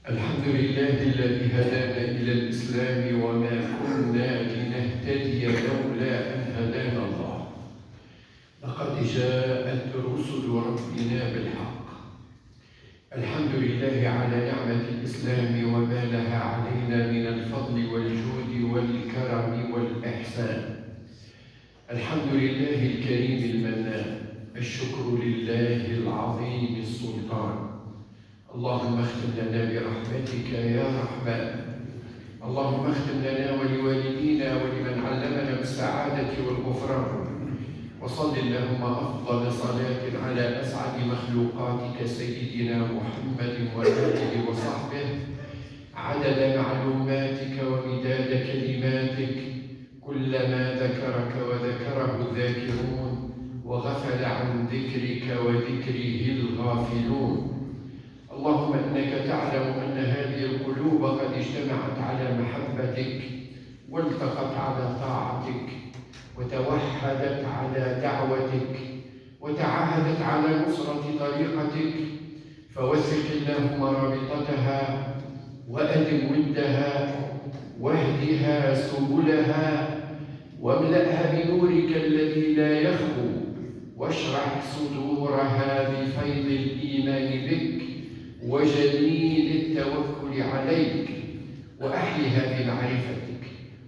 الحمد لله الذي هدانا إلى الإسلام وما كنا لنهتدي لولا أن هدانا الله. لقد جاءت رسل ربنا بالحق. الحمد لله على نعمة الإسلام وما لها علينا من الفضل والجود والكرم والإحسان. الحمد لله الكريم المنان، الشكر لله العظيم السلطان. اللهم اختم لنا برحمتك يا رحمن. اللهم اختم لنا ولوالدينا ولمن علمنا بالسعادة والغفران. وصل اللهم أفضل صلاة على أسعد مخلوقاتك سيدنا محمد وآله وصحبه عدد معلوماتك ومداد كلماتك، كلما ذكرك وذكره الذاكرون وغفل عن ذكرك وذكره الغافلون. اللهم إنك تعلم أن هذه القلوب قد اجتمعت على محبتك والتقت على طاعتك وتوحدت على دعوتك وتعاهدت على نصرة طريقتك، فوثق اللهم رابطتها وأدم ودها واهدها سبلها واملأها بنورك الذي لا يخبو، واشرح صدورها بفيض الإيمان بك وجميل التوكل عليك، وأحيها بمعرفتك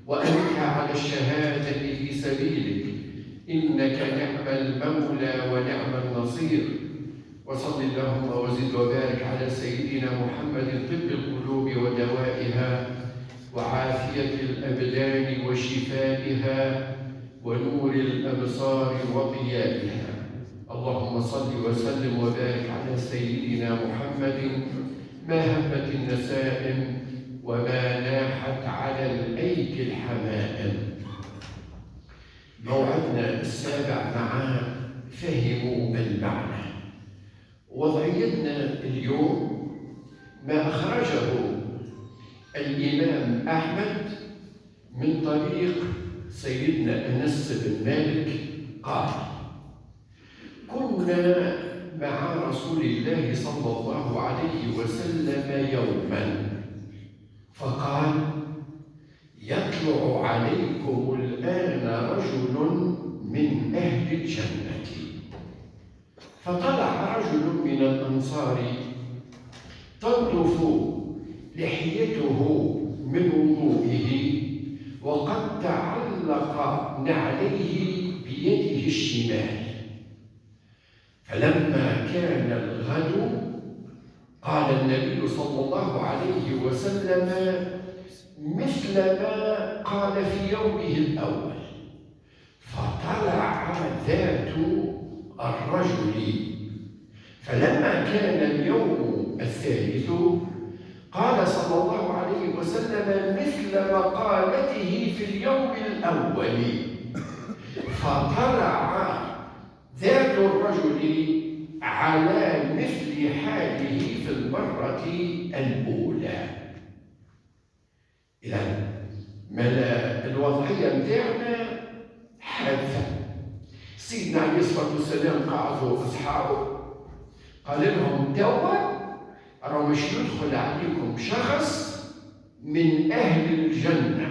وأمتها على الشهادة في سبيلك، إنك نعم المولى ونعم النصير. وصل اللهم وزد وبارك على سيدنا محمد طب القلوب ودوائها وعافية الأبدان وشفائها ونور الأبصار وضيائها. اللهم صل وسلم وبارك على سيدنا محمد ما همت النسائم وما ناحت على الأيك الحمائم. موعدنا السابع مع فهموا المعنى. وضعيتنا اليوم ما أخرجه الإمام أحمد من طريق سيدنا أنس بن مالك قال: كنا مع رسول الله صلى الله عليه وسلم يوما فقال: يطلع عليكم الآن رجل من أهل الجنة. فطلع رجل من الأنصار تنطف لحيته من وضوئه وقد تعلق نعليه بيده الشمال. فلما كان الغد قال النبي صلى الله عليه وسلم مثل ما قال في يومه الأول، فطلع ذات الرجل. فلما كان اليوم الثالث قال صلى الله عليه وسلم مثل مقالته في اليوم الأول، فطلع ذات الرجل على مثل حاله في المرة الأولى. إذن الوضعية متاعنا حادثة. سيدنا عليه الصلاة والسلام قعدوا أصحابه قال لهم: توا راه مش يدخل عليكم شخص من أهل الجنة.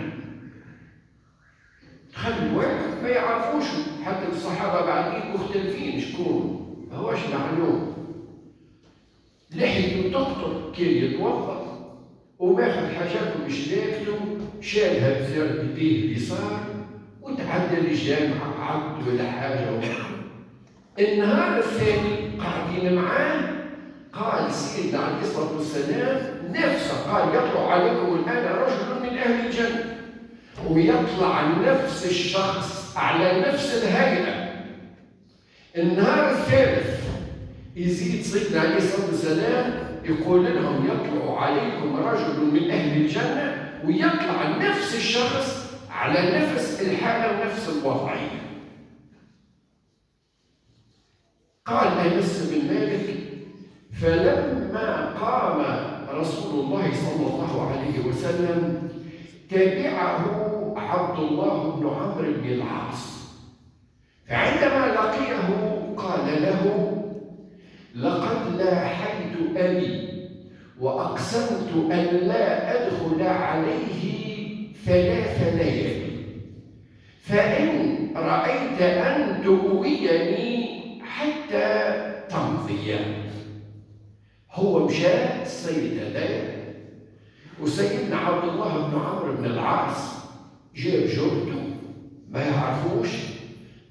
خلي واحد ما يعرفوش، حتى الصحابة بعدين مختلفين شكون، ما هوش معلوم. لحيته تقطر، كان يتوضا وماخذ حاجاته مش لاكله، شالها بيديه اليسار وتعدى للجامعة عبد ولا حاجة. النهار الثاني قاعدين معاه قال سيدنا عليه الصلاة والسلام نفسه، قال: يطلع عليكم الآن رجل من أهل الجنة. ويطلع نفس الشخص على نفس الهيئة. النهار الثالث يزيد سيدنا عليه الصلاة والسلام يقول لهم: يطلع عليكم رجل من أهل الجنة، ويطلع نفس الشخص على نفس الحالة ونفس الوضعية. قال أنس بن مالك: فلما قام رسول الله صلى الله عليه وسلم تبعه عبد الله بن عمرو بن العاص، فعندما لقيه قال له: لقد لاحيت أبي وأقسمت أن لا أدخل عليه 3 ليالي، فإن رأيت أن تؤويني حتى تمضي. هو مشى السيد هذايا، وسيدنا عبد الله بن عمرو بن العاص جاب جرته ما يعرفوش،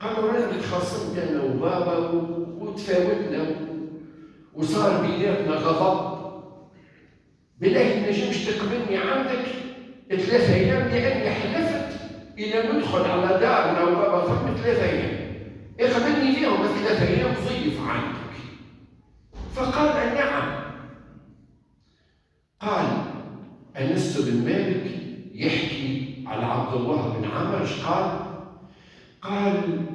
قالوا رانا تخاصمت انا وبابا وتفاوتنا وصار بيناتنا غضب، بالله ما نجمش تقبلني عندك 3 أيام، لاني حلفت إذا ندخل على دارنا وبابا ثم 3 أيام اقبلني فيهم 3 أيام ضيف عندك. فقال نعم. قال أنس بن مالك يحكي على عبد الله بن عمرو قال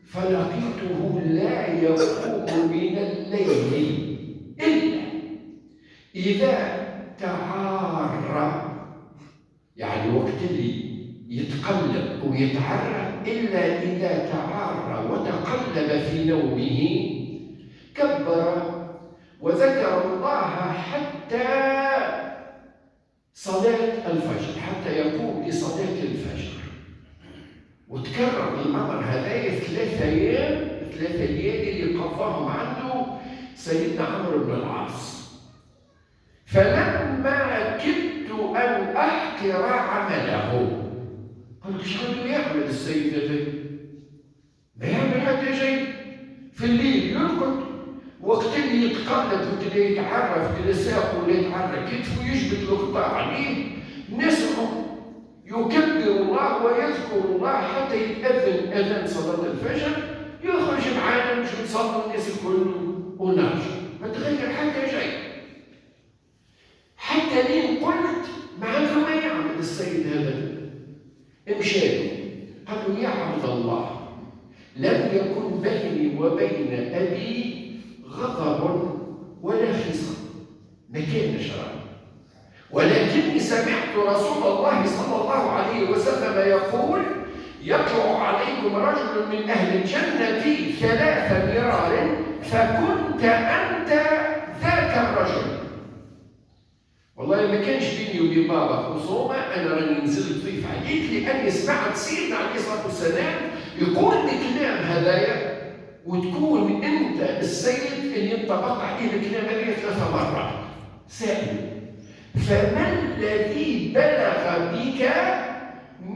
فلقيته لا يقوم من الليل إلا إذا تعارى، يعني وقت اللي يتقلب ويتعرى، إلا إذا تعارى وتقلب في نومه كبر وذكر الله حتى صلاة الفجر، حتى يقوم لصلاة الفجر. وتكرر الأمر هذا 3 أيام 3 ليالي اللي قضاهم عنده سيدنا عمرو بن العاص. فلما كدت أن أحقر عمله، قلت شو بده يعمل السيد هذا؟ ما يعمل حتى شيء، في الليل يرقد، وقت اللي يتقلب وقت اللي يتعرف كده ساقه ولا يتعرف كتفه يجبد الغطاء عليه، نسمع يكبر الله ويذكر الله حتى يتأذن أذان صلاة الفجر، يخرج معانا مش نصلي الناس الكل ونرجع، ما تغير حتى شيء. حتى لين قلت مع انه ما يعمل السيد هذا، امشاله قالوا يا عبد الله لم يكن بيني وبين أبي غضب ولا خصام، ما كانش راي، ولكني سمعت رسول الله صلى الله عليه وسلم يقول يطلع عليكم رجل من أهل الجنة 3 مرار فكنت أنت ذاك الرجل. والله ما كانش بيني وبين بابا خصومة، أنا راني نزلت ضيف عليك لأني سمعت سيدنا عليه الصلاة والسلام يقول الكلام هذايا، وتكون أنت السيد اللي انطبق عليه الكلام هذايا 3 مرات. سائل فما الذي بلغ بك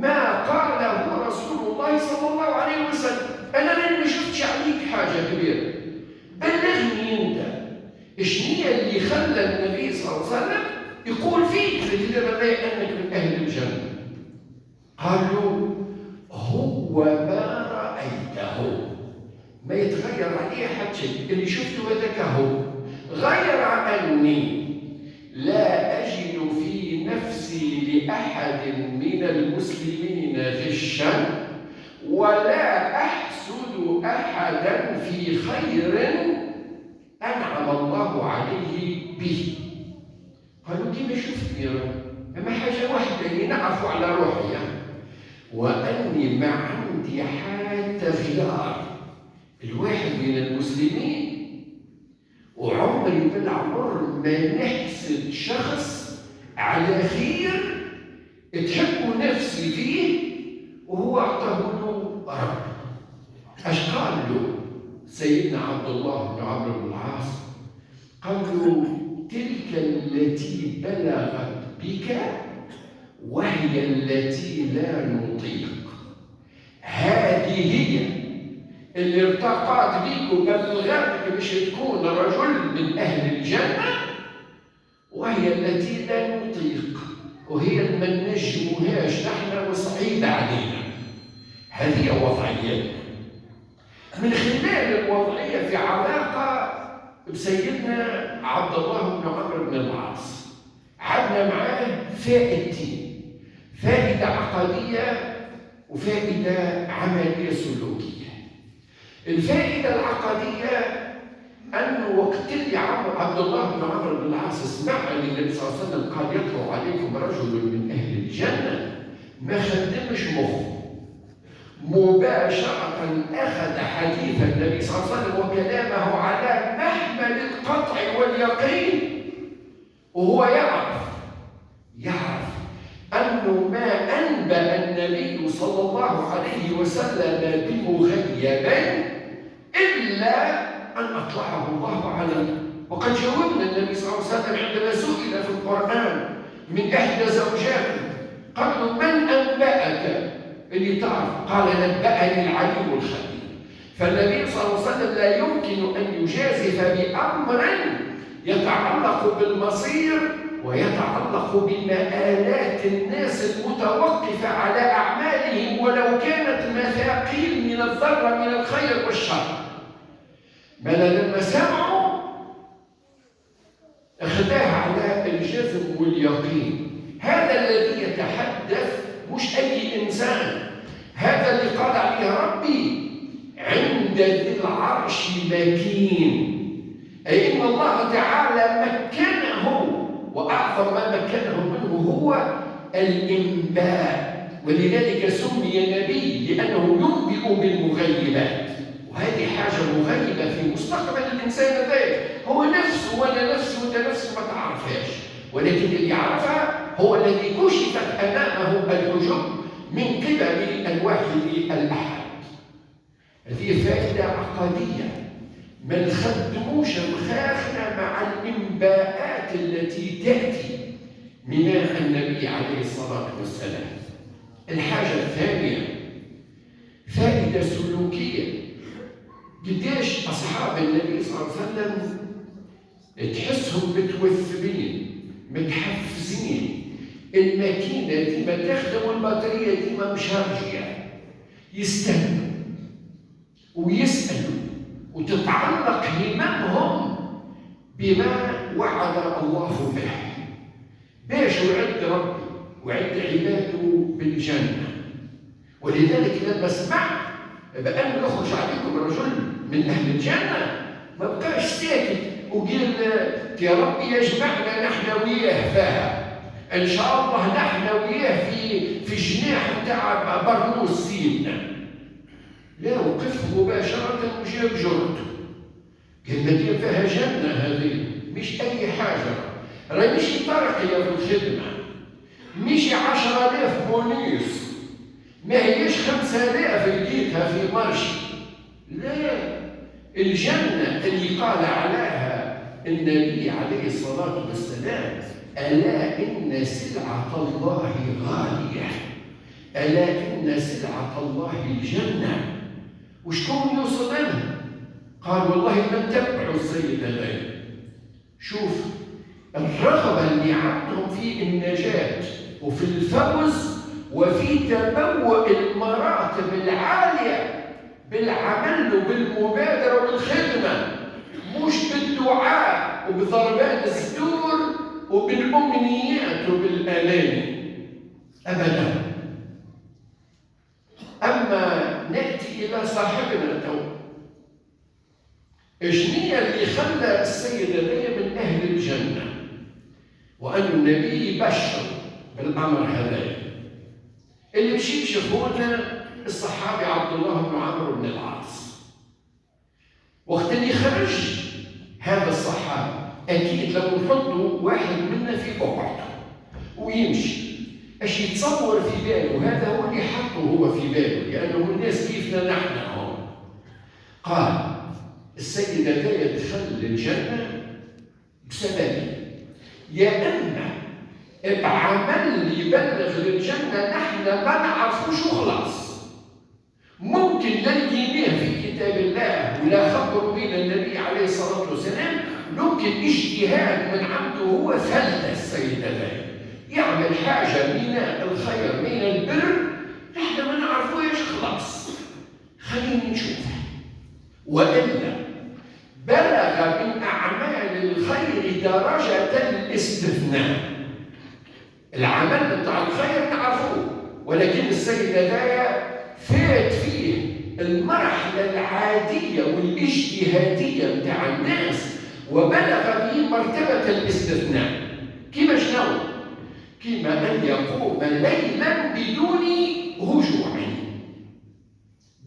ما قاله رسول الله صلى الله عليه وسلم؟ أنا ما شفتش عليك حاجة كبيرة، بلغني أنت إشنية اللي خلى النبي صلى الله عليه وسلم يقول فيك الكلام هذايا أنك من أهل الجنة؟ قالوا هو ما رأيته، ما يتغير عليه حتى شيء، اللي شفته هذاك هو، غير أني لا أجد في نفسي لأحد من المسلمين غشا ولا أحسد أحدا في خير أنعم الله عليه به. قالوا كيف شفتني؟ أما حاجة واحدة اللي نعرف على روحي يعني. وأني ما عندي حتى خيار الواحد من المسلمين، وعمري بالعمر ما نحسد شخص على خير تحب نفسي فيه وهو أعطاه له رب. أش قال له سيدنا عبد الله بن عمرو بن العاص؟ قال له تلك التي بلغت بك وهي التي لا نطيق، هذه هي اللي ارتقت بيك وبلغتك باش تكون رجل من أهل الجنة، وهي التي لا نطيق، وهي ما نجموهاش نحن وصعيب علينا. هذه وضعيتنا. من خلال الوضعية في علاقة بسيدنا عبد الله بن عمرو بن العاص عدنا معاه فائدتين، فائدة عقدية وفائدة عملية سلوكية. الفائدة العقدية أنه وقت اللي عبد الله بن عمرو بن العاص سمع أن النبي صلى الله عليه وسلم قال يطلع عليكم رجل من أهل الجنة، ما خدمش مخه، مباشرة أخذ حديث النبي صلى الله عليه وسلم وكلامه على محمل القطع واليقين، وهو يعرف أنه ما أنبأ النبي صلى الله عليه وسلم بمغيبا إلا أن أطلعه الله عليه. وقد جاوبنا النبي صلى الله عليه وسلم عندما سئل في القرآن من إحدى زوجاته قالوا من أنبأك اللي تعرف؟ قال نبأني العليم الخبير. فالنبي صلى الله عليه وسلم لا يمكن أن يجازف بأمر يتعلق بالمصير ويتعلق بمآلات الناس المتوقفة على أعمالهم ولو كانت مثاقيل من الذرة من الخير والشر. بل لما سمعوا أخذها على الجزم واليقين. هذا الذي يتحدث مش أي إنسان، هذا اللي قال عليه ربي عند ذي العرش مكين، أي إن الله تعالى مكنه، وأعظم ما مكنه منه هو الإنباء، ولذلك سمي نبي لأنه ينبئ بالمغيبات. وهذه حاجة مغيبة في مستقبل الإنسان ذلك، هو نفسه ولا نفسه وانت نفسه ما تعرفهاش، ولكن اللي يعرفها هو الذي كشفت أمامه الحجب من قبل الواحد الأحد. هذه فائدة عقدية ما نخدموش مخاخنا مع الإنباءات التي تأتي من النبي عليه الصلاة والسلام. الحاجة الثانية فائدة سلوكية. قديش أصحاب النبي صلى الله عليه وسلم تحسهم متوثبين متحفزين، الماكينة ديما تخدم والبطارية ديما مشارجية، يستنوا ويسألوا وتتعلق هممهم بما وعد الله به، باش وعد ربي وعد عباده بالجنة. ولذلك لما سمعت بأن يخرج عليكم رجل من أهل الجنة ما بقاش ساكت وقال يا ربي يجمعنا نحن وياه فيها، إن شاء الله نحن وياه في الجناح نتاع برنوس سيدنا. لا، وقف مباشرة وجاب جرته، قال مدينة فيها جنة هذه مش أي حاجة، راهي مش ترقية في الخدمة، مش 10,000 بونيس، ما هيش 5,000 لقيتها في مرشي. لا، الجنة اللي قال عليها النبي عليه الصلاة والسلام ألا إن سلعة الله غالية، ألا إن سلعة الله الجنة. وشكون يوصل لها؟ قال والله من تبعوا السيد غير. شوف الرغبة اللي عندهم في النجاة وفي الفوز وفي تبوء المراتب العالية بالعمل وبالمبادرة وبالخدمة، مش بالدعاء وبضربات الصدور وبالأمنيات وبالآلام أبدا. أما نأتي إلى صاحبنا تو، إجنية اللي خلى السيد هذايا من أهل الجنة وأن النبي بشر بالأمر هذايا. اللي مشي يشوفونا الصحابي عبد الله بن عمرو بن العاص. وقت اللي خرج هذا الصحابي أكيد لو نحطوا واحد منا في بقعته ويمشي اش يتصور في باله، هذا هو اللي حطه هو في باله، لأنه الناس كيفنا نحن هون. قال السيد هذايا دخل الجنة بسببي، يا إما بعمل يبلغ للجنة نحن ما نعرفوش وخلاص، ممكن لا نلقيناه في كتاب الله ولا خبروا بنا النبي عليه الصلاة والسلام، ممكن اجتهاد من عنده هو فلت السيد هذايا يعمل حاجة من الخير من البر نحن ما نعرفوهاش خلاص، خلينا نشوفها. وإلا بلغ من أعمال الخير درجة الاستثناء. العمل بتاع الخير نعرفوه، ولكن السيد هذايا فات فيه المرحلة العادية والاجتهادية بتاع الناس وبلغ به مرتبة الاستثناء. كما شنو؟ كما أن يقوم ليلا بدون هجوع،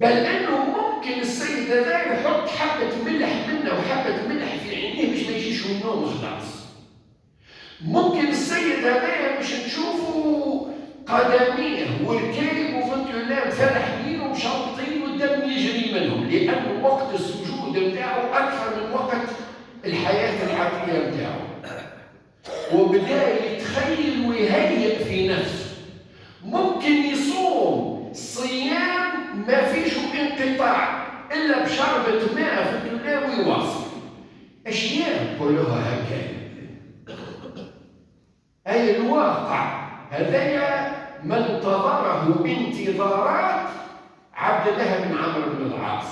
بل أنه ممكن السيد هذا يحط حبة ملح منا وحبة ملح في عينيه باش ما يجيش النوم خلاص. ممكن السيد هذايا مش نشوفوا قدميه وركايب وفنتولات فرحين ومشلطين والدم يجري منهم، لأن وقت السجود بتاعه أكثر من وقت الحياة الحقيقية بتاعه، وبدأ يتخيل ويهيئ في نفسه. ممكن يصوم صيام ما فيش انقطاع إلا بشربة ماء في الدنيا ويواصل. أشياء كلها هكذا. أي الواقع هذايا ما انتظره انتظارات عبد الله بن عمرو بن العاص.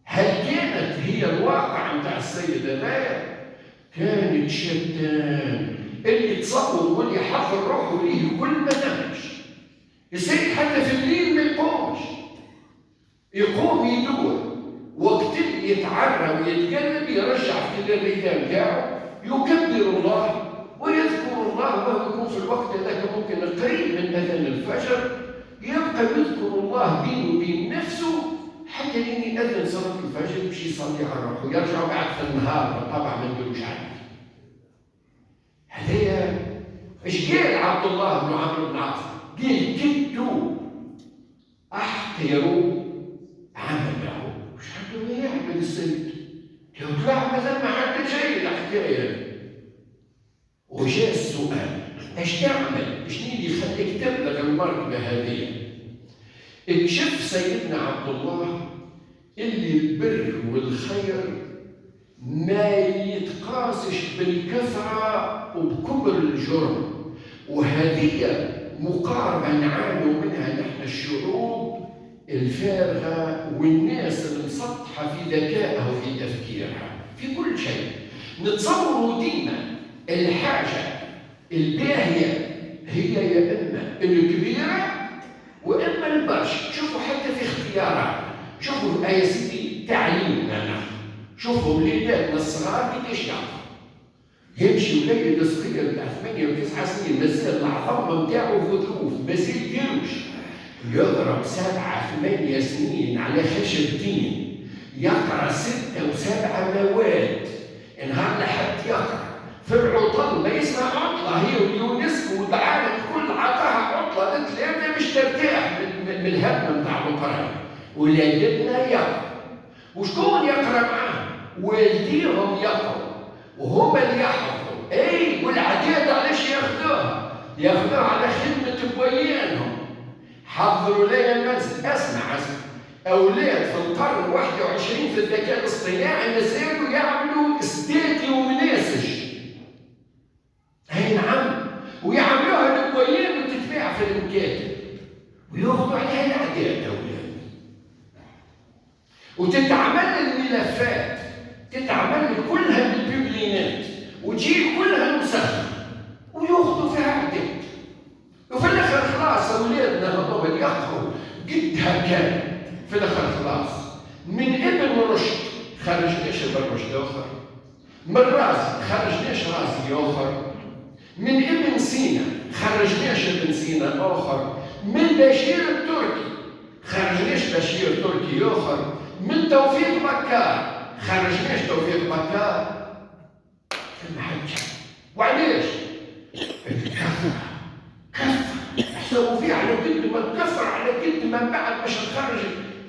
هل كانت هي الواقع نتاع السيد هذايا؟ كانت شتان. اللي تصور واللي يحضر روحه ليه كل ما نامش. السيد حتى في الليل ما يقومش، يقوم يدور، وقت اللي يتعرى ويتقلب يرجع في الرجال بتاعه يكبر الله ويذكر الله، وهو يكون في الوقت هذاك ممكن قريب من اذان الفجر، يبقى يذكر الله بينه وبين نفسه حتى لين يأذن صلاة الفجر يمشي يصلي على روحه ويرجع بعد في النهار. طبعا ما نديروش عليه. هذايا ايش قال عبد الله بن عمرو بن العاص؟ قال كدت احقر عمله. وش حتى يعمل السيد؟ طلع مثلا ما حد شيء الحكايه. وجاء السؤال ايش تعمل؟ ايش اللي يخليك تبلغ المرتبه هذه؟ اكشف سيدنا عبد الله اللي البر والخير ما يتقاسش بالكثره وبكبر الجرم، وهذه مقاربه نعانوا منها نحن الشعوب الفارغه والناس المسطحه في ذكائها وفي تفكيرها في كل شيء. نتصور ديما الحاجه الباهيه هي يا اما الكبيره واما البرش. شوفوا حتى في اختيارات، شوفوا يا سيدي تعليمنا نحن، شوفوا وليداتنا الصغار قديش يعرفوا. يمشي وليد صغير بتاع 8 و9 سنين مازال العظمه نتاعو في ظروف مازال يرمش، يضرب 7 8 سنين على خشب دين، يقرا 6 و7 مواد نهار لحد يقرا في العطل ما يسمع عطله. هي واليونسكو والعالم كل عطاها عطله للثلاثه مش ترتاح من الهدم نتاع القرايه. ولادتنا يقرا، وشكون يقرا معاهم؟ والديهم يقروا وهم اللي يحفظوا. اي والعداد علاش ياخذوها؟ ياخذوها على خدمه بويانهم. حضروا لي المنزل. اسمع اولاد في القرن 21 في الذكاء الاصطناعي مازالوا يعملوا استاتي ومناسج. اي نعم، ويعملوها لبويان وتتباع في المكاتب وياخذوا عليها الاعداد اولاد. وتتعمل الملفات، تتعمل كلها بالبيبلينات وتجي كلها مسخره وياخذوا فيها اعداد. وفي الاخر خلاص اولادنا هذول يقروا قدها كان في الاخر خلاص. من ابن رشد خرجناش ابن رشد اخر، من رازي خرجناش رازي اخر، من ابن سينا خرجناش ابن سينا اخر، من بشير التركي خرجناش بشير تركي اخر، من توفيق بكار خرجناش توفيق بكار. ثم حاجه وعلاش؟ الكثره حسبوا فيه على قد ما تكثر على قد ما بعد باش نخرج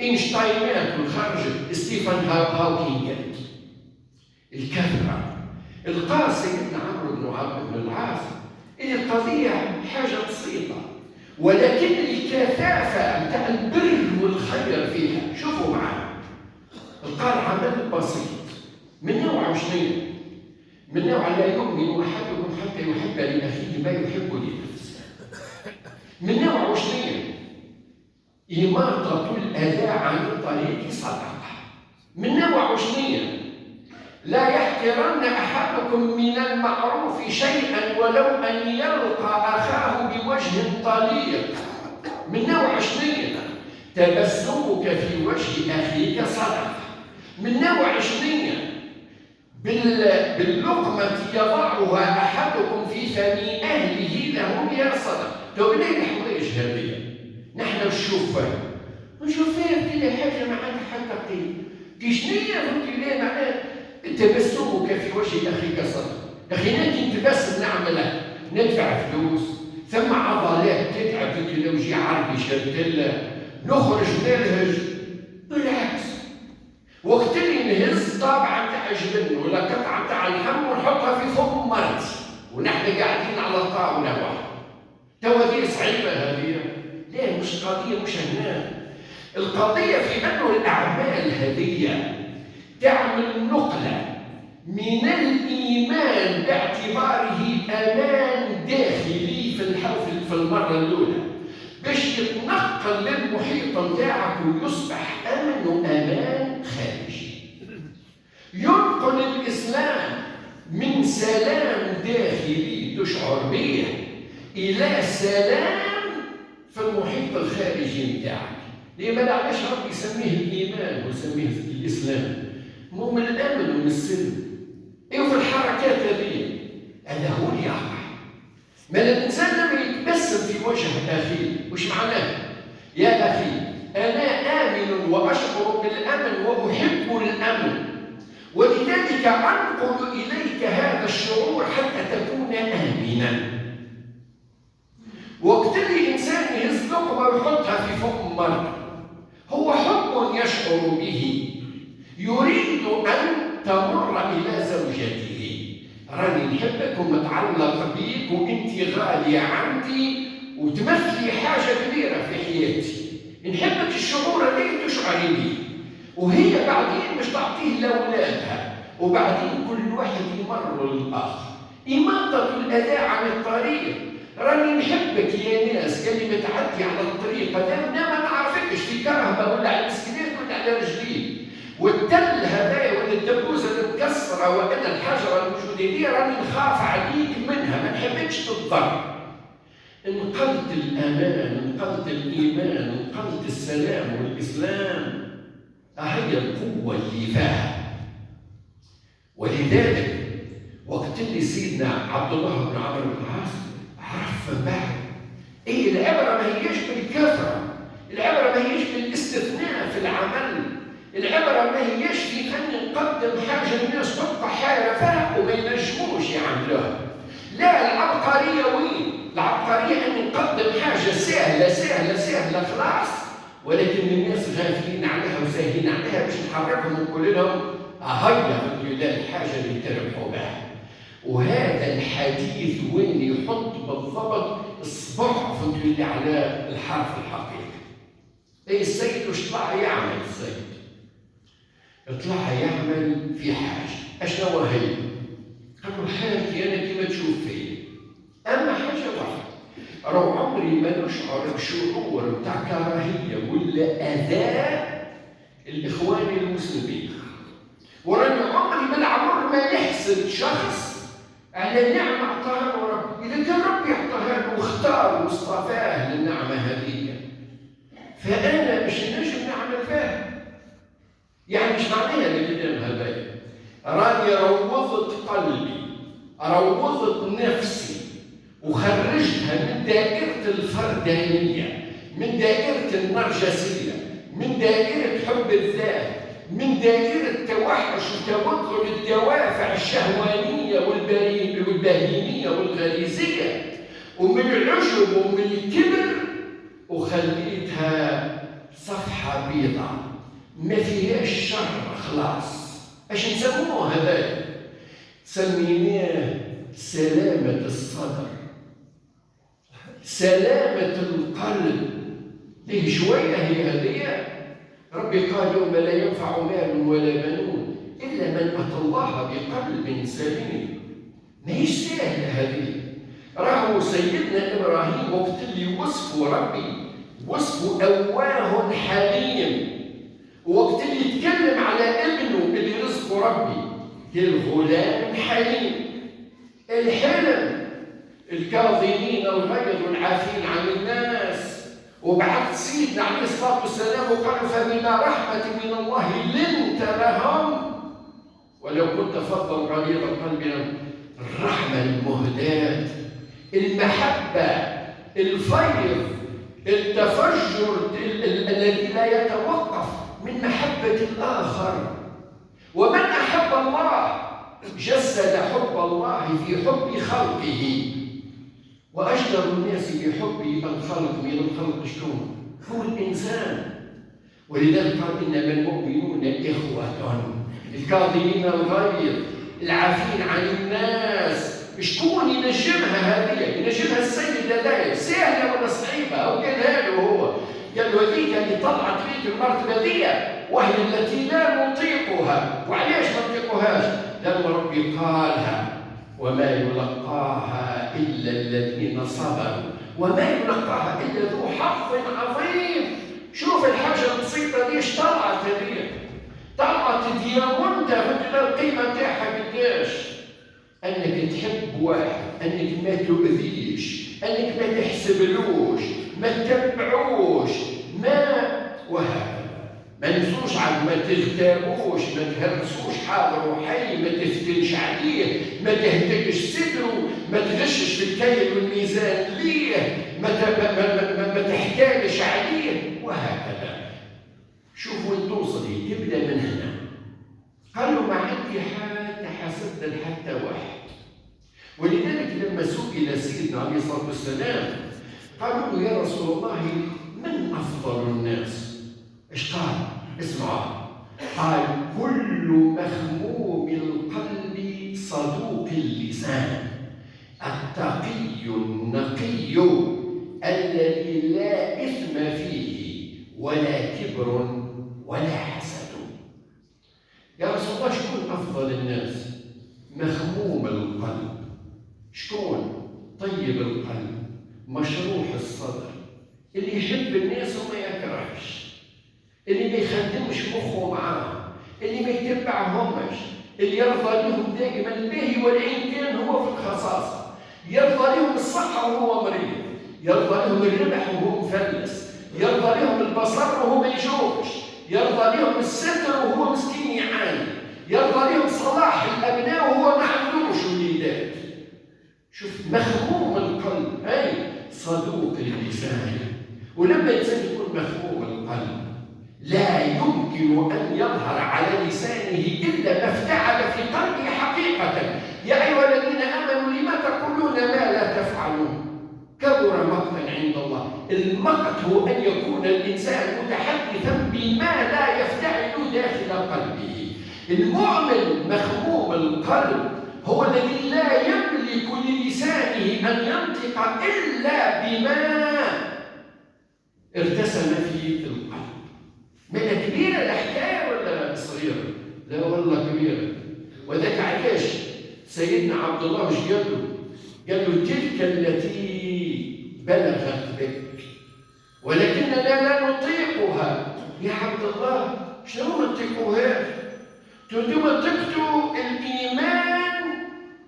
اينشتاينات ونخرج ستيفن هاوكينجات. الكثره. القى سيدنا عمرو بن العاص القضيه حاجه بسيطه، ولكن الكثافه نتاع البر والخير فيها. شوفوا معايا، القى العمل بسيط من نوع شنو؟ من نوع لا يؤمن احدكم حتى يحب لاخيه ما يحب لنفسه. من نوع شنو؟ إماطة الأذى عن الطريق صدقة. من نوع شنو؟ لا يحقرن أحدكم من المعروف شيئا ولو أن يلقى أخاه بوجه طليق. من نوع شنو؟ تبسمك في وجه أخيك صدقة. من نوع شنو؟ باللقمة يضعها أحدكم في فم أهله له بها صدقة. تو ليه الحوايج هذه؟ نحن الشوفان كل حاجة ما عندها حتى قيمة. دي شنية فهمتي ليه معناه؟ تبسمك في وجه أخيك صدقة. أخي أنت بس بنعملها ندفع فلوس، ثم عضلات تتعب لو جي عربي شرتلة نخرج نلهج. بالعكس، وقت اللي نهز طابعة تاع جبن ولا قطعة تاع اللحم ونحطها في فم مرتي ونحن قاعدين على طاولة واحدة. توا هذه صعيبة هذه؟ لا، مش قضية، مش هنا. القضية في أنه الأعمال هذه تعمل نقلة من الإيمان باعتباره أمان داخلي في المرة الأولى باش يتنقل للمحيط نتاعك ويصبح أمن وأمان خارجي. ينقل الإسلام من سلام داخلي تشعر به إلى سلام في المحيط الخارجي نتاعك. لما علاش ربي يسميه الإيمان ويسميه الإسلام؟ مو من الأمن ومن السلم. وفي الحركات هذه هذا هو اللي يقع. ما الإنسان لما يتبسم في وجه أخيه، وش معناه؟ يا أخي أنا آمن وأشعر بالأمن وأحب الأمن، ولذلك أنقل إليك هذا الشعور حتى تكون آمنا. وقت اللي الإنسان يهز لقمة ويحطها في فم مرته، هو حب يشعر به، يريد أن تمر إلى زوجته. راني نحبك ومتعلق بيك وانت غالية عندي وتمثلي حاجة كبيرة في حياتي، نحبك الشعور اللي تشعري به. وهي بعدين مش تعطيه لأولادها، وبعدين كل واحد يمر للآخر. إماطة الأذى عن الطريق. راني نحبك يا ناس اللي متعدي على الطريق، أنا ما نعرفكش في كرهبة ولا على البسكليت ولا على رجليك، والتل هذايا ولا الدبوزه المكسره ولا الحجره الموجوده دي راني نخاف عليك منها، ما نحبكش تتضر. انقلت الامان، انقلت الايمان، انقلت السلام والاسلام. هي القوه اللي فيها. ولذلك وقت اللي سيدنا عبد الله بن عمرو بن العاص عرف من بعد العبره ما هيش بالكثره، العبره ما هيش بالاستثناء في العمل، العبرة ما هيش في أن نقدم حاجة الناس تبقى حارة فيها وما ينجموش يعملوها. لا، العبقرية وين؟ العبقرية أن نقدم حاجة سهلة سهلة سهلة خلاص، ولكن الناس غافلين عليها وساهين عليها باش نحركهم ونقول لهم هيا لله الحاجة اللي تربحوا بها. وهذا الحديث وين يحط بالضبط الصبع على الحرف الحقيقي. أي السيد وش طلع يعمل؟ السيد اطلع يعمل في حاجة. أشنو هي؟ قالوا حالتي أنا كما تشوف فيا، أما حاجة واحدة، رو عمري ما نشعر بشعور بتاع كراهية ولا أذى الإخوان المسلمين، وراني عمري من عمر ما يحسد شخص على نعمة أعطاها له ربي. إذا كان ربي أعطاها له واختار واصطفاه للنعمة هذه، فأنا مش نجم نعمل فيها. يعني مش معناها اللي قدام هذايا راني روضت قلبي، روضت نفسي وخرجتها من دائرة الفردانية، من دائرة النرجسية، من دائرة حب الذات، من دائرة توحش وتوغل الدوافع الشهوانية والبهيمية والغريزية ومن العجب ومن الكبر، وخليتها صفحة بيضاء ما فيهاش شر خلاص. اش نسموه هذا؟ سميناه سلامة الصدر، سلامة القلب. ليه شوية هي هذه؟ ربي قال يوم لا ينفع مال ولا بنون إلا من أتى الله بقلب سليم. ماهيش سهلة هذه. راهو سيدنا إبراهيم وقت اللي وصفوا ربي وصفوا أواه حليم، وقت اللي يتكلم على ابنه اللي رزقه ربي الغلام حليم. الحلم الكاظمين الغيظ والعافين عن الناس. وبعث سيدنا عليه الصلاة والسلام وقال فبما رحمة من الله لنت لهم ولو كنت فظا غليظ القلب. الرحمة المهداة، المحبة، الفيض، التفجر الذي لا يتوقف من محبة الآخر. ومن أحب الله جسد حب الله في حب خلقه، وأجدر الناس بحب الخلق من الخلق شكون؟ هو الإنسان. ولذلك قال إنما المؤمنون إخوة، الكاظمين الغيظ، العافين عن الناس. شكون ينجمها هذه؟ ينجمها السيد هذايا، سهلة ولا صعيبة؟ أو قالها له هو، قال له هذيك اللي طلعت فيك المرتبة ذي وهي التي لا نطيقها. وعلاش ما نطيقوهاش؟ لأن ربي قالها وما يلقاها إلا الذين صبروا وما يلقاها إلا ذو حظ عظيم. شوف الحاجة البسيطة دي ايش طلعت هذه؟ طلعت دياموندا، فهمت القيمة تاعها قداش؟ أنك تحب واحد، أنك ما تؤذيش، أنك ما تحسبلوش، ما تتبعوش، ما وهكذا. ما نسوش عاد، ما تغتابوش، ما تهرسوش حاضر وحي، ما تفتنش عليه، ما تهتكش صدره، ما تغشش في الكيل والميزان ليه، ما تحتالش عليه وهكذا. شوف وين توصلي، تبدا من هنا. قالوا ما عندي حتى حسد حتى واحد. ولذلك لما سئل سيدنا عليه الصلاه والسلام قالوا له يا رسول الله من افضل الناس؟ ايش قال؟ اسمعوا، قال كل مخموم القلب صدوق اللسان التقي النقي الذي لا إثم فيه ولا كبر ولا حسد. يا رسول الله شكون أفضل الناس؟ مخموم القلب. شكون؟ طيب القلب، مشروح الصدر، اللي يحب الناس وما يكرهش، اللي ما يخدمش مخه معاهم، اللي ما يتبعهمش، اللي يرضى لهم دائما الباهي والعين كان هو في الخصاصة، يرضى لهم الصحة وهو مريض، يرضى لهم الربح وهو مفلس، يرضى لهم البصر وهو ما يشوفش، يرضى لهم الستر وهو مسكين يعاني، يرضى لهم صلاح الأبناء وهو ما عندوش وليدات. شوف مخموم القلب، أي صدوق اللسان. ولما الإنسان يكون مخموم القلب لا يمكن أن يظهر على لسانه إلا ما افتعل في قلبه حقيقة. يا أيها الذين آمنوا لما تقولون ما لا تفعلون كبر مقتا عند الله. المقت هو أن يكون الإنسان متحدثا بما لا يفتعل داخل قلبه. المؤمن مخموم القلب هو الذي لا يملك للسانه أن ينطق إلا بما ارتسم في القلب. من كبيرة الحكاية ولا صغيرة؟ لا والله كبيرة. وذاك علاش سيدنا عبد الله وش قال له؟ قال له تلك التي بلغت بك ولكننا لا نطيقها. يا عبد الله شنو ما نطيقوهاش؟ انتم طيقتوا الإيمان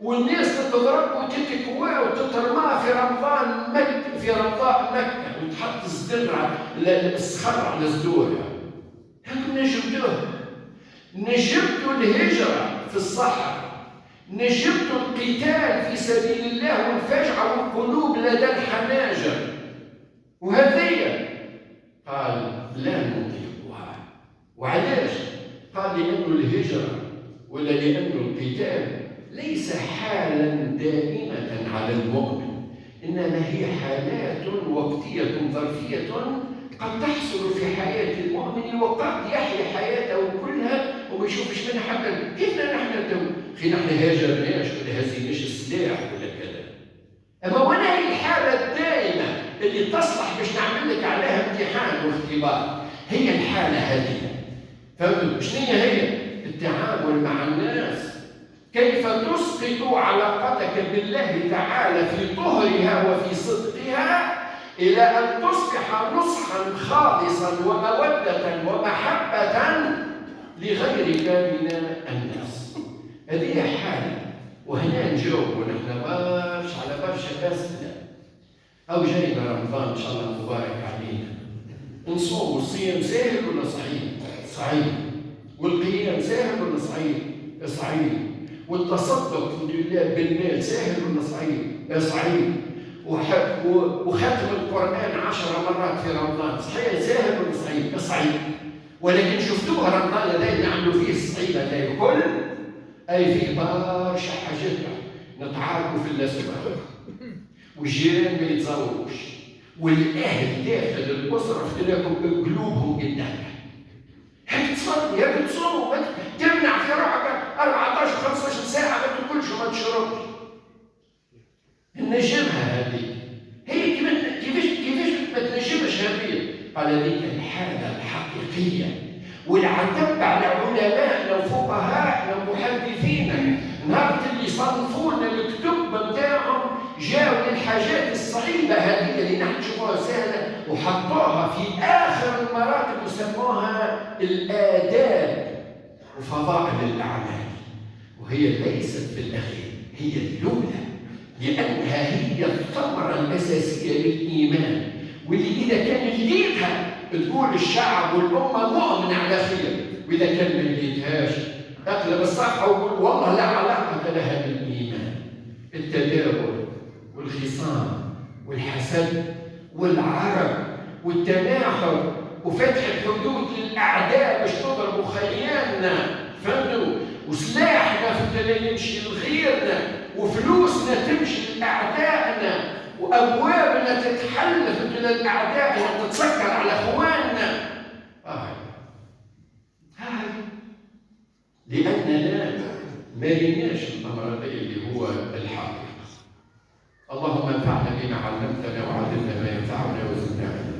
والناس تتضرب وتتكوى وتترمى في رمضان مكة، في رمضاء مكة، وتحط الزدر الصخر على صدورها. هاكم نجبدوه، نجبدوا الهجرة في الصحراء، نجبدوا القتال في سبيل الله والفجعة والقلوب لدى الحناجر. وهذه قال لا نطيقها. وعلاش؟ قال لأنه الهجرة ولا لأنه القتال ليس حالا دائمة على المؤمن، إنما هي حالات وقتية ظرفية قد تحصل في حياة المؤمن وقد يحيا حياته كلها وما يشوفش منها حتى. كيفنا نحن تو نحن هاجرناش ولا هزيناش السلاح ولا كذا. أما ولا هي الحالة الدائمة اللي تصلح باش نعمل لك عليها امتحان واختبار، هي الحالة هذه. فهمتوا شنو هي؟ التعامل مع الناس، كيف تسقط علاقتك بالله تعالى في طهرها وفي صدقها إلى أن تصبح نصحا خالصا ومودة ومحبة لغيرك من الناس. هذه حالة. وهنا نجاوب ونحن برش على برشا أسئلة. أو جاينا رمضان إن شاء الله مبارك علينا. نصوم الصيام سهل ولا صعيب؟ صعيب. والقيام سهل ولا صعيب؟ صعيب. والتصدق الحمد لله بالمال سهل ولا صعيب؟ صعيب. وختم القرآن 10 مرات في رمضان صحيح سهل ولا صعيب؟ صعيب. ولكن شفتوها رمضان هذا اللي عملوا فيه الصعيبة هذا الكل؟ أي فيه برشا حاجات نتعاركوا في الأسواق، والجيران ما يتزوروش، والأهل داخل الأسرة اختلافهم قلوبهم قدامك. هاك تصلي، هاك تصوم، تمنع في روحك 14 15 ساعة ما تاكلش وما تشربش. نجمها هذه، هي كيفاش ما تنجمش هذه؟ قال ذيك الحالة الحقيقية. والعتب على علمائنا وفقهائنا ومحدثينا نهار اللي صنفونا الكتب نتاعهم جاوا للحاجات الصعيبة هذه اللي نحن نشوفوها سهلة وحطوها في آخر المراتب يسموها الآداب وفضائل الأعمال، وهي ليست في الأخير، هي الأولى، لأنها هي الثمرة الأساسية للإيمان، واللي إذا كان لقيتها تقول الشعب والأمة مؤمن على خير، وإذا كان ما لقيتهاش اقلب الصفحة وقول والله لا علاقة لها بالإيمان. التدابر والخصام والحسد والعرب والتناحر وفتح الحدود للأعداء باش تضربوا خيالنا، فهمتوا؟ وسلاحنا في يمشي لغيرنا، وفلوسنا تمشي لأعدائنا، وأبوابنا تتحلف من الأعداء وتتسكر على إخواننا. هاي لأننا ما لناش الأمر اللي هو الحقيقة. اللهم انفعنا بما علمتنا وعلمنا ما ينفعنا وزدنا علما.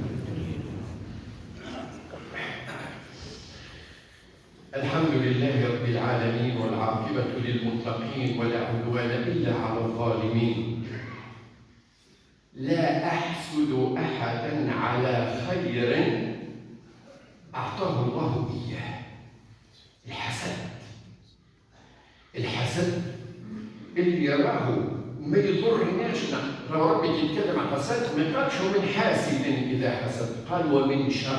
الحمد لله رب العالمين، والعاقبة للمتقين، ولا عدوان إلا على الظالمين. لا أحسد أحدا على خير أعطاه الله إياه. الحسد اللي يراه ما يضرناش. لو ربي يتكلم عن حسد ما قالش ومن حاسد إذا حسد، قال ومن شر.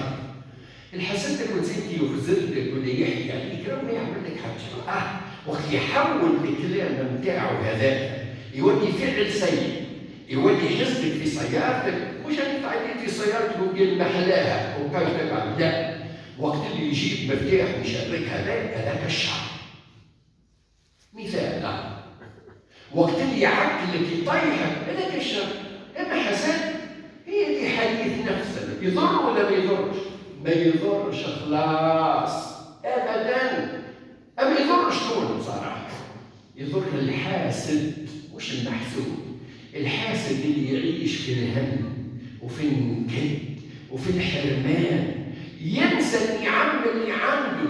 الحسد اللي زي يخزلك ولا يحكي عليك راه ما يعمل لك حاجه. وقت يحول الكلام نتاعو هذاك يولي فعل سيء، يولي يحسدك في سيارتك، مش انت عديت في سيارتك وقال محلاها وقال تبع، لا، وقت اللي يجيب مفتاح ويشاركها هذاك الشر. مثال، وقت اللي يعقلك يطيحك هذاك الشر. اما حسد هي دي حديث نفسك، يضر ولا ما يضرش؟ ما يضرش خلاص ابدا. اما يضر شلون بصراحه؟ يضر الحاسد مش المحسود. الحاسد اللي يعيش في الهم وفي النكد وفي الحرمان، ينسى النعم اللي عنده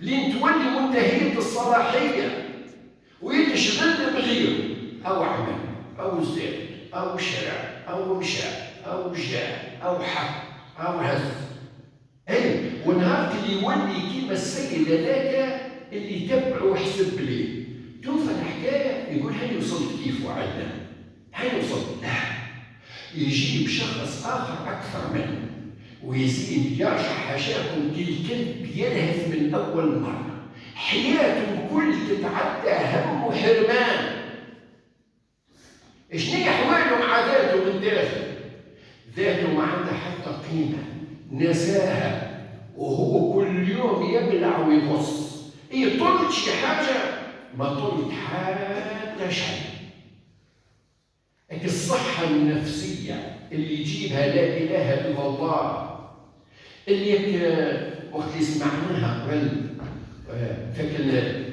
لين تولي منتهيه الصلاحيه، ويتشغل بغيره، او عمل او زاد او شرع او مشاء او جاء او حق او هز. ونهار اللي يولي كيما السيد هذاك اللي يتبعه ويحسب ليه، توفى الحكايه يقول هل وصلت كيف وعدنا؟ هل وصلت؟ لا، يجيب شخص اخر اكثر منه ويزيد يرجع حاشاكم كالكلب يلهث من اول مره، حياته كل تتعدى هم وحرمان. شنو احواله مع ذاته من داخل؟ ذاته ما عندها حتى قيمه، نساها، وهو كل يوم يبلع ويغص. طلت شي حاجه؟ ما طلت حتى شيء. الصحه النفسيه اللي يجيبها لا اله الا الله، اللي وقت اللي سمعناها قبل فكر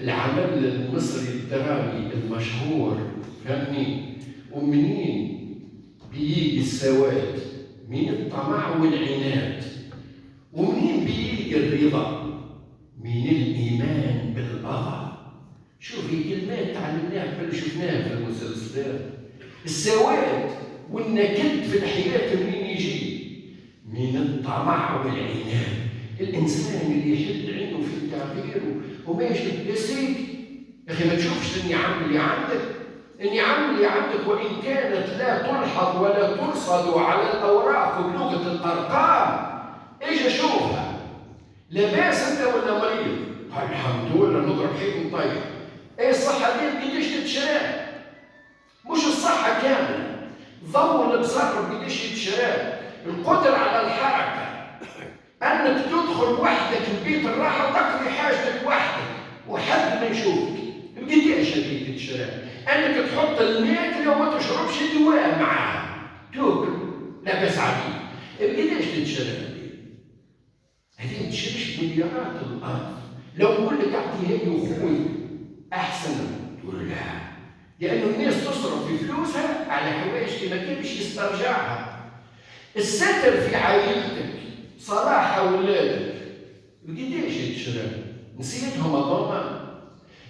العمل المصري الدرامي المشهور، فهمني؟ ومنين بيجي السواد؟ من الطمع والعناد. ومنين بيجي الرضا؟ من الإيمان بالقضاء. شوفي كلمات تعلمناها قبل شفناها في المسلسلات. السواد والنكد في الحياة منين يجي؟ من الطمع والعناد. الإنسان اللي يحل عينه في التعبير وما يشوف يا سيدي، يا أخي ما تشوفش النعم اللي عندك؟ النعم اللي عندك وإن كانت لا تلحظ ولا ترصد على الأوراق بلغة الأرقام، إيش أشوفها؟ لاباس أنت ولا مريض؟ قال الحمد لله نضرب حيط طيب. الصحة دي بديش تتشرى، مش الصحة كاملة، ضوء البصر بديش يتشرى، القدرة على الحركة، أنك تدخل وحدك البيت الراحة وتقضي حاجتك وحدك وحد ما يشوفك، قديش هذه تتشرب؟ انك تحط الماكله وما تشربش دواء معاها تاكل لا بس عليه. قديش تتشرب؟ هذه ما تشريش مليارات الارض. لو نقول لك اعطيها لي اخوي احسن تقول لا، لانه الناس تصرف في فلوسها على حوايج اللي ما كانش يسترجعها. الستر في عائلتك، صلاح اولادك، قديش تشرب؟ نسيتهم اظن؟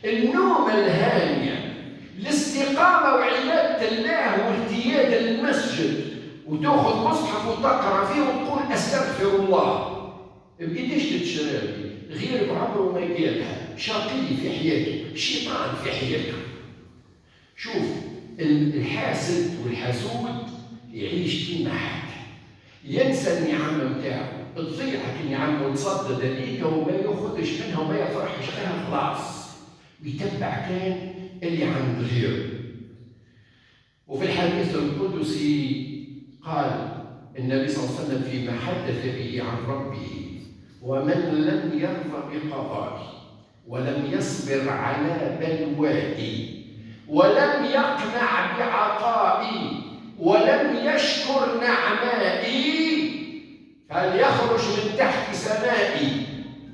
النوم الهانيه، الاستقامه وعباده الله والتياد المسجد، وتاخذ مصحف وتقرا فيه وتقول استغفر الله، بقديش تتشربي؟ غيرك عمره ما قالها، شقي في حياته، شيطان في حياته. شوف الحاسد والحسود يعيش كيما حد، ينسى النعم نتاعو، تضيعك النعم وتصدد هذيك وما ياخذش منها وما يفرحش فيها خلاص، ويتبع كان اللي عند غيره. وفي الحديث القدسي قال النبي صلى الله عليه وسلم فيما حدث به عن ربه: ومن لم يرضى بقضائي ولم يصبر على بلوائي ولم يقنع بعطائي ولم يشكر نعمائي فليخرج من تحت سمائي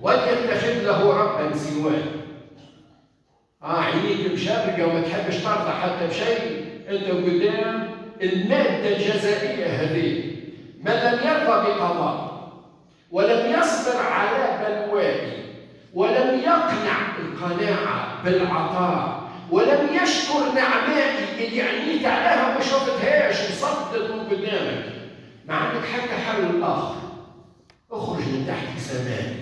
وليتخذ له ربا سواي. عينيك مشرقه وما تحبش ترضى حتى بشيء، انت قدام الماده الجزائيه هذه. من لم يرضى بقضائي ولم يصبر على بلوائي ولم يقنع القناعة بالعطاء ولم يشكر نعمائي اللي عينيت عليها وما شفتهاش مصدق من قدامك، ما عندك حتى حل آخر، اخرج من تحت سمائي.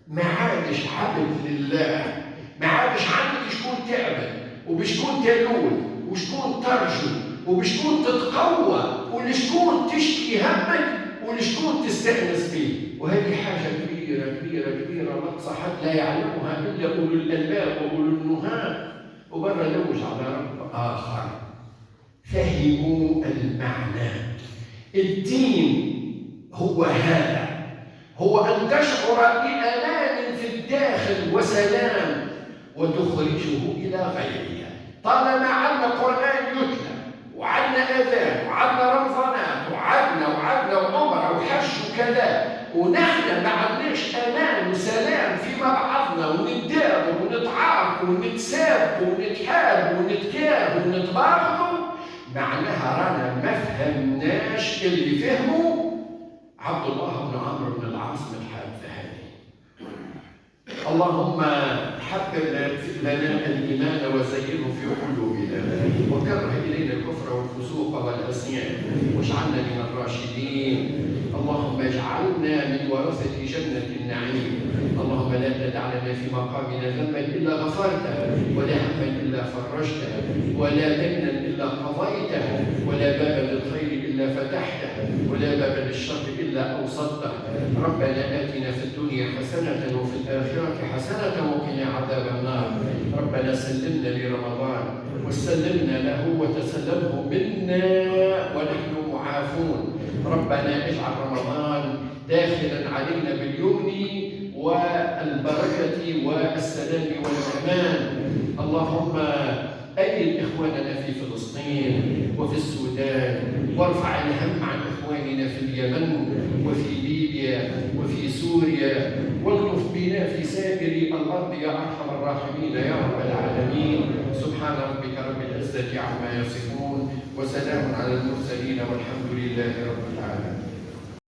ما عادش عبد لله، ما عادش عندك شكون تعبد وبشكون تلول وشكون ترجو وبشكون تتقوى ولشكون تشكي همك ولشكون تستأنس به. وهذه حاجة كبيرة كبيرة كبيرة ناقصة حد لا يعلمها إلا أولو الألباب وأولو النهى، وبرا لوج على رب آخر. فهموا المعنى. الدين هو هذا، هو أن تشعر بأمان في الداخل وسلام وتخرجه إلى غيرها. طالما عندنا قرآن يتلى وعندنا أذان وعندنا رمضانات وعندنا وعمرة وحج وكذا، ونحن ما عندناش أمان وسلام فيما بعضنا، ونتداوى ونتعارك ونتساب ونتحارب ونتكاره ونتباغضوا، معناها رانا ما فهمناش اللي فهموا عبد الله بن عمرو بن العاص من الحادثة هذه. اللهم حبب لنا الإيمان وزينه في قلوبنا وكره إلينا الكفر والفسوق والعصيان واجعلنا من الراشدين. اللهم اجعلنا من ورثة جنة النعيم. اللهم لا تدع لنا في مقامنا ذنبا إلا غفرته ولا هما إلا فرجته ولا دينا إلا قضيته ولا بابا للخير إلا فتحته ولا بابا للشر إلا أوصدته. ربنا آتنا في الدنيا حسنة وفي الآخرة حسنة وقنا عذاب النار. ربنا سلمنا لرمضان وسلمنا له وتسلمه منا ونحن معافون. ربنا اجعل رمضان داخلا علينا باليمن والبركة والسلام والأمان. اللهم أيد إخواننا في فلسطين وفي السودان، وارفع الهم عن إخواننا في اليمن وفي ليبيا وفي سوريا، والطف بنا في سائر الأرض يا أرحم الراحمين يا رب العالمين. سبحان ربك رب العزة عما يصفون وسلام على المرسلين والحمد لله رب العالمين.